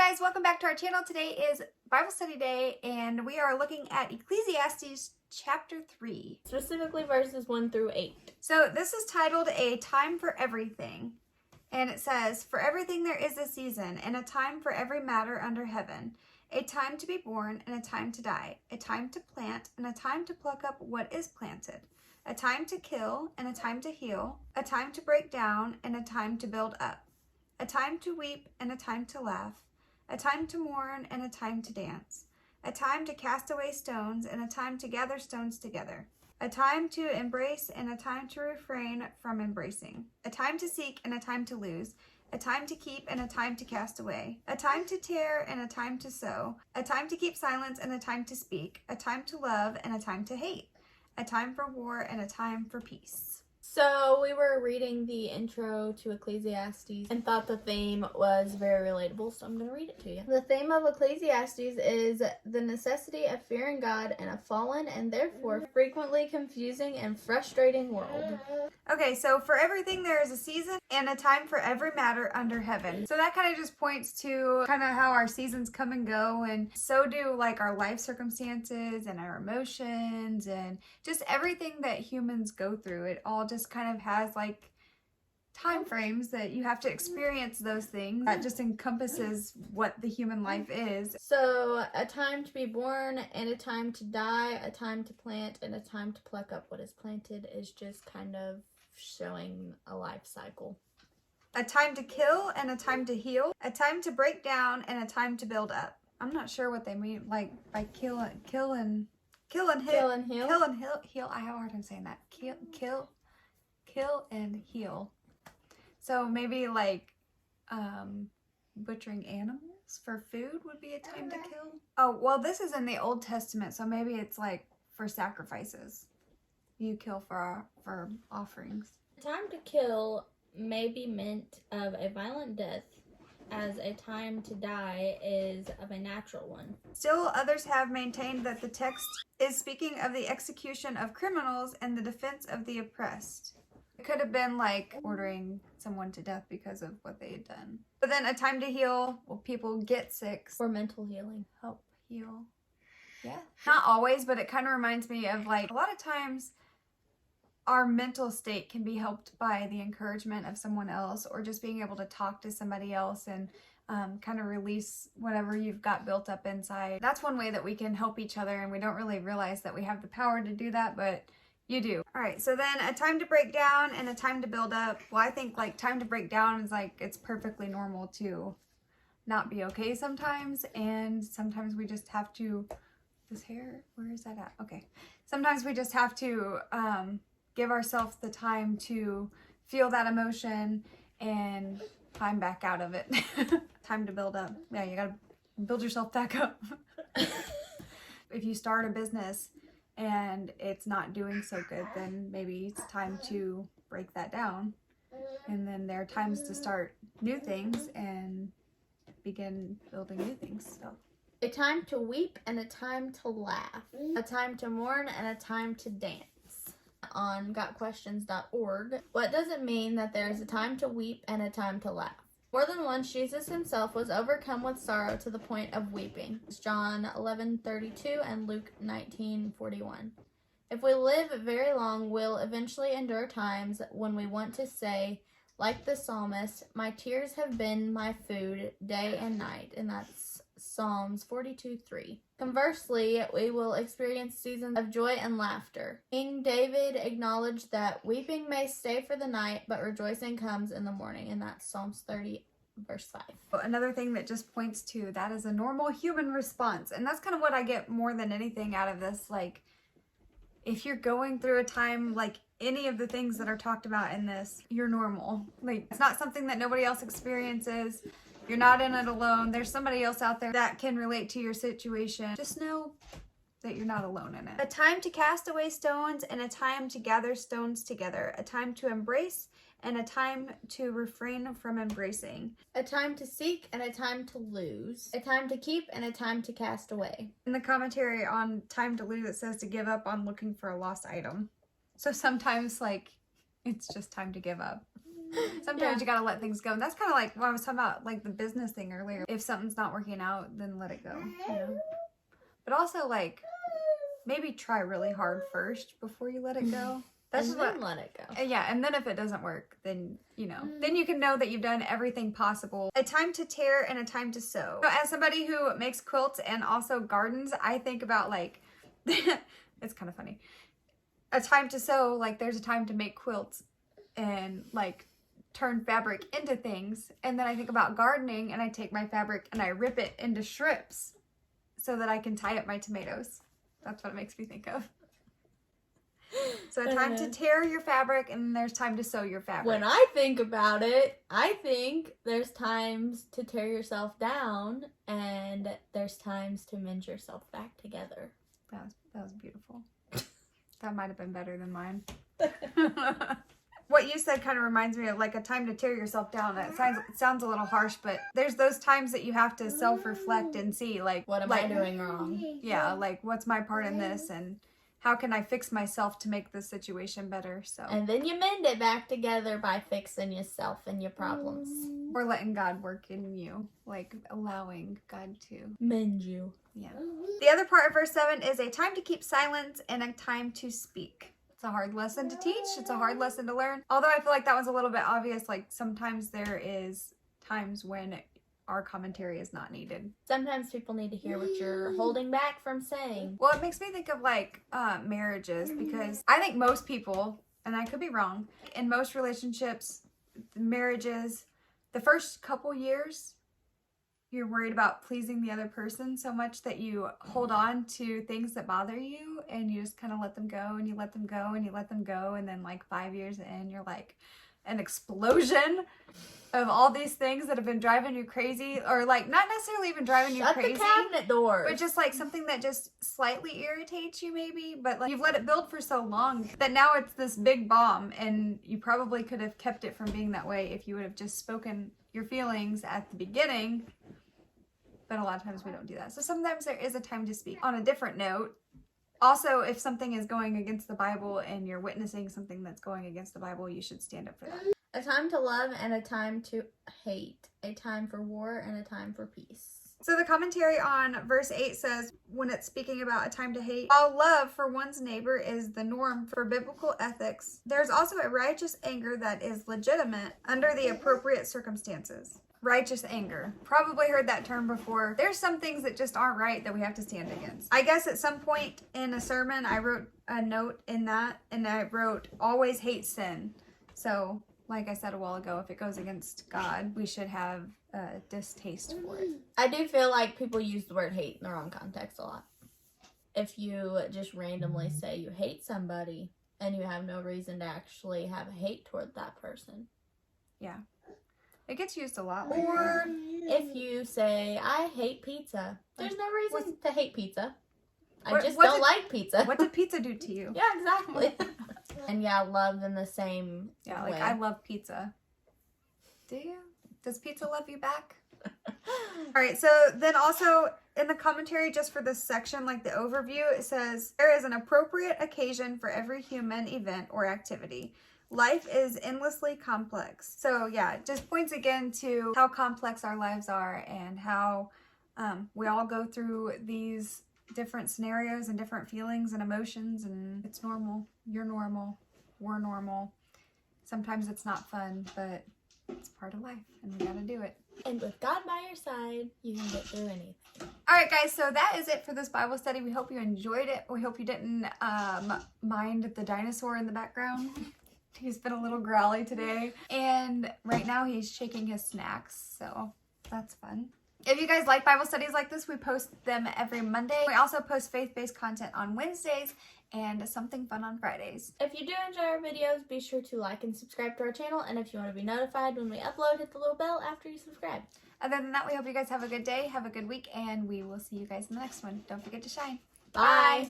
guys, welcome back to our channel. Today is Bible study day and we are looking at Ecclesiastes chapter 3. Specifically verses 1 through 8. So this is titled A Time for Everything. And it says, "For everything there is a season, and a time for every matter under heaven. A time to be born and a time to die. A time to plant and a time to pluck up what is planted. A time to kill and a time to heal. A time to break down and a time to build up. A time to weep and a time to laugh. A time to mourn and a time to dance. A time to cast away stones and a time to gather stones together. A time to embrace and a time to refrain from embracing. A time to seek and a time to lose. A time to keep and a time to cast away. A time to tear and a time to sow. A time to keep silence and a time to speak. A time to love and a time to hate. A time for war and a time for peace." So we were reading the intro to Ecclesiastes and thought the theme was very relatable, so I'm going to read it to you. The theme of Ecclesiastes is the necessity of fearing God in a fallen and therefore frequently confusing and frustrating world. Okay, so for everything there is a season and a time for every matter under heaven. So that kind of just points to kind of how our seasons come and go, and so do like our life circumstances and our emotions and just everything that humans go through. It all just kind of has like time frames that you have to experience those things. That just encompasses what the human life is. So a time to be born and a time to die, a time to plant and a time to pluck up what is planted is just kind of showing a life cycle. A time to kill and a time to heal. A time to break down and a time to build up. I'm not sure what they mean like by kill and heal. Kill and heal. Heal. I have a hard time saying that. Kill and heal. So maybe like butchering animals for food would be a time to kill. Oh, well, this is in the Old Testament, so maybe it's like for sacrifices. You kill for offerings. Time to kill may be meant of a violent death, as a time to die is of a natural one. Still, others have maintained that the text is speaking of the execution of criminals and the defense of the oppressed. It could have been like ordering someone to death because of what they had done. But then a time to heal, well, people get sick. Or mental healing. Help heal. Yeah. Not always, but it kind of reminds me of like a lot of times our mental state can be helped by the encouragement of someone else or just being able to talk to somebody else and kind of release whatever you've got built up inside. That's one way that we can help each other, and we don't really realize that we have the power to do that, but you do. All right, so then a time to break down and a time to build up. Well, I think like time to break down is like it's perfectly normal to not be okay sometimes, and sometimes we just have to, this hair, where is that at? Okay. Sometimes we just have to give ourselves the time to feel that emotion and climb back out of it. Time to build up. Yeah, you gotta build yourself back up. If you start a business and it's not doing so good, then maybe it's time to break that down. And then there are times to start new things and begin building new things. So, a time to weep and a time to laugh. A time to mourn and a time to dance. On gotquestions.org. What does it mean that there is a time to weep and a time to laugh? More than once, Jesus himself was overcome with sorrow to the point of weeping. It's John 11:32 and Luke 19:41. If we live very long, we'll eventually endure times when we want to say, like the psalmist, "My tears have been my food day and night," and that's Psalms 42:3. Conversely, we will experience seasons of joy and laughter. King David acknowledged that weeping may stay for the night, but rejoicing comes in the morning, and that's Psalms 30, verse 5. Another thing that just points to that is a normal human response, and that's kind of what I get more than anything out of this. Like, if you're going through a time like any of the things that are talked about in this, you're normal. Like, it's not something that nobody else experiences. You're not in it alone. There's somebody else out there that can relate to your situation. Just know that you're not alone in it. A time to cast away stones and a time to gather stones together. A time to embrace and a time to refrain from embracing. A time to seek and a time to lose. A time to keep and a time to cast away. In the commentary on time to lose, it says to give up on looking for a lost item. So sometimes like it's just time to give up. Sometimes you gotta let things go. And that's kind of like when I was talking about like the business thing earlier. If something's not working out, then let it go. You know? But also like maybe try really hard first before you let it go. That's and just then let it go. Yeah, and then if it doesn't work, then, you know, then you can know that you've done everything possible. A time to tear and a time to sew. So as somebody who makes quilts and also gardens, I think about like, it's kind of funny. A time to sew, like there's a time to make quilts and like turn fabric into things. And then I think about gardening and I take my fabric and I rip it into strips so that I can tie up my tomatoes. That's what it makes me think of. So a time to tear your fabric and there's time to sew your fabric. When I think about it, I think there's times to tear yourself down and there's times to mend yourself back together. That was beautiful. That might have been better than mine. What you said kind of reminds me of like a time to tear yourself down. It sounds a little harsh, but there's those times that you have to self-reflect and see like what am I doing wrong? Yeah, like what's my part in this and how can I fix myself to make this situation better? So and then you mend it back together by fixing yourself and your problems. Or letting God work in you, like allowing God to mend you. Yeah. The other part of verse 7 is a time to keep silence and a time to speak. It's a hard lesson to teach. It's a hard lesson to learn. Although I feel like that was a little bit obvious. Like sometimes there is times when our commentary is not needed. Sometimes people need to hear what you're holding back from saying. Well, it makes me think of like marriages, because I think most people, and I could be wrong, in most relationships, marriages, the first couple years, you're worried about pleasing the other person so much that you hold on to things that bother you and you just kind of let them go and you let them go and you let them go. And then like 5 years in, you're like an explosion of all these things that have been driving you crazy, or like not necessarily even driving you crazy. Shut the cabinet door. But just like something that just slightly irritates you maybe, but like you've let it build for so long that now it's this big bomb, and you probably could have kept it from being that way if you would have just spoken your feelings at the beginning. But a lot of times we don't do that. So sometimes there is a time to speak. On a different note, also, if something is going against the Bible and you're witnessing something that's going against the Bible, you should stand up for that. A time to love and a time to hate. A time for war and a time for peace. So the commentary on verse 8 says, when it's speaking about a time to hate, while love for one's neighbor is the norm for biblical ethics, there's also a righteous anger that is legitimate under the appropriate circumstances. Righteous anger. Probably heard that term before. There's some things that just aren't right that we have to stand against. I guess at some point in a sermon, I wrote a note in that, and I wrote, always hate sin. So, like I said a while ago, if it goes against God, we should have a distaste for it. I do feel like people use the word hate in the wrong context a lot. If you just randomly say you hate somebody and you have no reason to actually have hate toward that person. Yeah. It gets used a lot. Like Or that. if you say, I hate pizza. There's no reason to hate pizza. I What- just what's don't it- like pizza. What did pizza do to you? Yeah, exactly. And yeah, love in the same Yeah, like way. I love pizza. Do you? Does pizza love you back? All right, so then also in the commentary, just for this section, like the overview, it says, there is an appropriate occasion for every human event or activity. Life is endlessly complex. So yeah, it just points again to how complex our lives are and how we all go through these different scenarios and different feelings and emotions, and it's normal. You're normal. We're normal. Sometimes it's not fun, but it's part of life and we gotta do it. And with God by your side, you can get through anything. All right, guys, so that is it for this Bible study. We hope you enjoyed it. We hope you didn't mind the dinosaur in the background. He's been a little growly today. And right now he's shaking his snacks, so that's fun. If you guys like Bible studies like this, we post them every Monday. We also post faith-based content on Wednesdays and something fun on Fridays. If you do enjoy our videos, be sure to like and subscribe to our channel. And if you want to be notified when we upload, hit the little bell after you subscribe. Other than that, we hope you guys have a good day, have a good week, and we will see you guys in the next one. Don't forget to shine. Bye.